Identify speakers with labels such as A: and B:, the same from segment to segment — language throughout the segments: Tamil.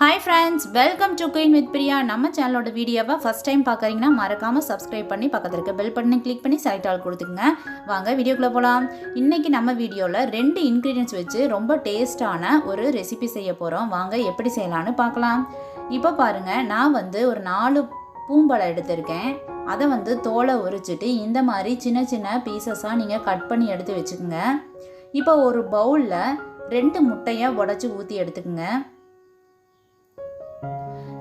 A: Hi friends, welcome to Queen with Priya. நம்ம சேனலோட வீடியோவை ஃபர்ஸ்ட் டைம் பார்க்கறீங்கன்னா மறக்காம சப்ஸ்கிரைப் பண்ணி பக்கத்துல இருக்க பெல் பட்டனை கிளிக் பண்ணி சைட் ஆல் கொடுத்துங்க. வாங்க வீடியோக்குள்ள போலாம். இன்னைக்கு நம்ம வீடியோல ரெண்டு இன்கிரிடியன்ட்ஸ் வச்சு ரொம்ப டேஸ்டான ஒரு ரெசிபி செய்ய போறோம். வாங்க எப்படி செய்யலாம்னு பார்க்கலாம். இப்போ பாருங்க, நான் ஒரு 4 பூம்பழம் எடுத்திருக்கேன். அதை தோலை உரிச்சிட்டு இந்த மாதிரி சின்ன சின்ன பீசஸா நீங்க கட் பண்ணி எடுத்து வச்சுக்கோங்க. இப்போ ஒரு பவுல்ல 2 முட்டையை உடைச்சு ஊத்தி எடுத்துக்கங்க.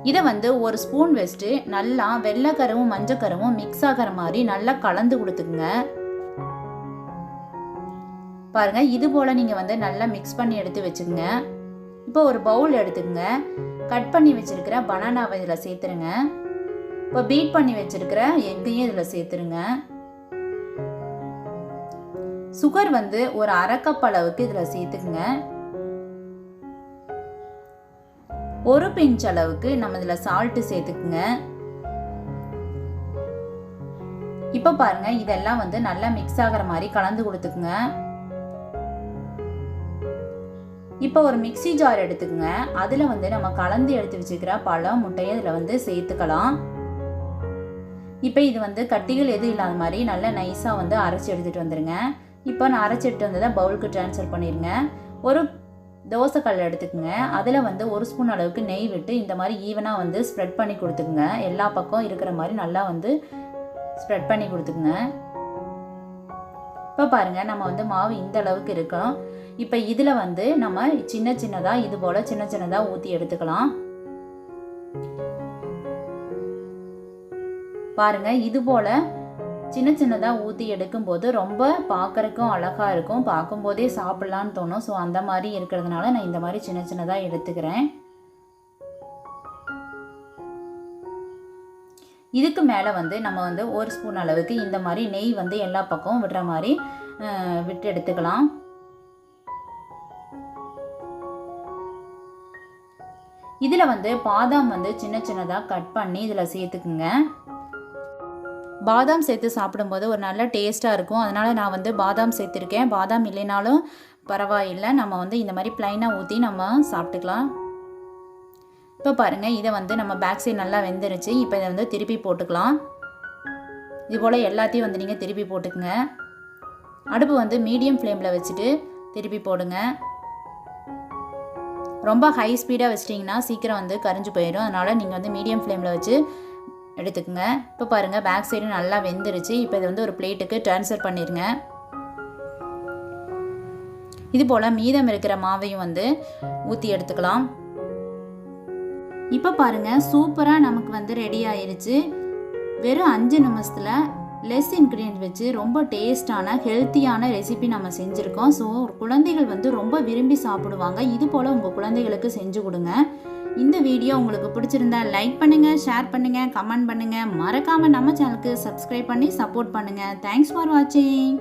A: இதை ஒரு ஸ்பூன் வச்சுட்டு நல்லா வெள்ளைக்கருவும் மஞ்சக்கருவும் மிக்ஸ் ஆகிற மாதிரி நல்லா கலந்து கொடுத்துக்குங்க. பாருங்க, இது போல நீங்க நல்லா மிக்ஸ் பண்ணி எடுத்து வச்சுக்கோங்க. இப்போ ஒரு பவுல் எடுத்துக்கங்க. கட் பண்ணி வச்சிருக்கிற பனானாவை இதில் சேர்த்துருங்க. இப்போ பீட் பண்ணி வச்சிருக்கிற எக்கையும் இதில் சேர்த்துருங்க. சுகர் ஒரு 1/2 கப் அளவுக்கு இதில் சேர்த்துக்குங்க. 1 பிஞ்ச் அளவுக்கு நம்ம இதில் சால்ட்டு சேர்த்துக்குங்க. இப்போ பாருங்க, இதெல்லாம் நல்லா மிக்ஸ் ஆகிற மாதிரி கலந்து கொடுத்துக்குங்க. இப்போ ஒரு மிக்ஸி ஜார் எடுத்துக்குங்க. அதில் நம்ம கலந்து எடுத்து வச்சுக்கிற பழம் முட்டையை இதில் சேர்த்துக்கலாம். இப்போ இது கட்டிகள் எதுவும் இல்லாத மாதிரி நல்லா நைஸாக அரைச்சி எடுத்துகிட்டு வந்துடுங்க. இப்போ நான் அரைச்சி எடுத்து வந்ததை பவுலுக்கு ட்ரான்ஸ்ஃபர் பண்ணிடுங்க. ஒரு தோசைக்கல் எடுத்துக்கோங்க. அதில் 1 ஸ்பூன் அளவுக்கு நெய் விட்டு இந்த மாதிரி ஈவனாக ஸ்ப்ரெட் பண்ணி கொடுத்துக்குங்க. எல்லா பக்கம் இருக்கிற மாதிரி நல்லா ஸ்ப்ரெட் பண்ணி கொடுத்துக்குங்க. இப்போ பாருங்கள், நம்ம மாவு இந்த அளவுக்கு இருக்கும். இப்போ இதில் நம்ம சின்ன சின்னதாக இது போல் சின்ன சின்னதாக ஊற்றி எடுத்துக்கலாம். பாருங்கள், இது போல் சின்ன சின்னதாக ஊற்றி எடுக்கும்போது ரொம்ப பார்க்குறக்கும் அழகாக இருக்கும். பார்க்கும்போதே சாப்பிட்லான்னு தோணும். ஸோ அந்த மாதிரி இருக்கிறதுனால நான் இந்த மாதிரி சின்ன சின்னதாக எடுத்துக்கிறேன். இதுக்கு மேலே நம்ம 1 ஸ்பூன் அளவுக்கு இந்த மாதிரி நெய் எல்லா பக்கமும் விடுற மாதிரி விட்டு எடுத்துக்கலாம். இதில் பாதாம் சின்ன சின்னதாக கட் பண்ணி இதில் சேர்த்துக்குங்க. பாதாம் சேர்த்து சாப்பிடும்போது ஒரு நல்ல டேஸ்ட்டாக இருக்கும். அதனால் நான் பாதாம் சேர்த்துருக்கேன். பாதாம் இல்லைனாலும் பரவாயில்லை, நம்ம இந்த மாதிரி ப்ளைனாக ஊற்றி நம்ம சாப்பிட்டுக்கலாம். இப்போ பாருங்கள், இதை நம்ம பேக் சைடு நல்லா வெந்துருச்சு. இப்போ இதை திருப்பி போட்டுக்கலாம். இது போல் எல்லாத்தையும் நீங்கள் திருப்பி போட்டுக்குங்க. அடுப்பு மீடியம் ஃப்ளேமில் வச்சுட்டு திருப்பி போடுங்க. ரொம்ப ஹை ஸ்பீடாக வச்சிட்டிங்கன்னா சீக்கிரம் கரிஞ்சு போயிடும். அதனால் நீங்கள் மீடியம் ஃப்ளேமில் வச்சு எடுத்துக்கோங்க. இப்போ பாருங்கள், பேக் சைடு நல்லா வெந்துருச்சு. இப்போ இது ஒரு பிளேட்டுக்கு ட்ரான்ஸ்ஃபர் பண்ணிடுங்க. இது போல் மீதம் இருக்கிற மாவையும் ஊற்றி எடுத்துக்கலாம். இப்போ பாருங்கள், சூப்பராக நமக்கு ரெடி ஆயிருச்சு. வெறும் 5 நிமிஷத்தில் லெஸ் இன்க்ரீடியன்ட் வச்சு ரொம்ப டேஸ்டான ஹெல்த்தியான ரெசிபி நம்ம செஞ்சுருக்கோம். ஸோ குழந்தைகள் ரொம்ப விரும்பி சாப்பிடுவாங்க. இது போல் உங்கள் குழந்தைகளுக்கு செஞ்சு கொடுங்க. இந்த வீடியோ உங்களுக்கு பிடிச்சிருந்தா லைக் பண்ணுங்கள், ஷேர் பண்ணுங்கள், கமெண்ட் பண்ணுங்கள். மறக்காமல் நம்ம சேனலுக்கு சப்ஸ்கிரைப் பண்ணி சப்போர்ட் பண்ணுங்கள். தேங்க்ஸ் ஃபார் வாட்சிங்.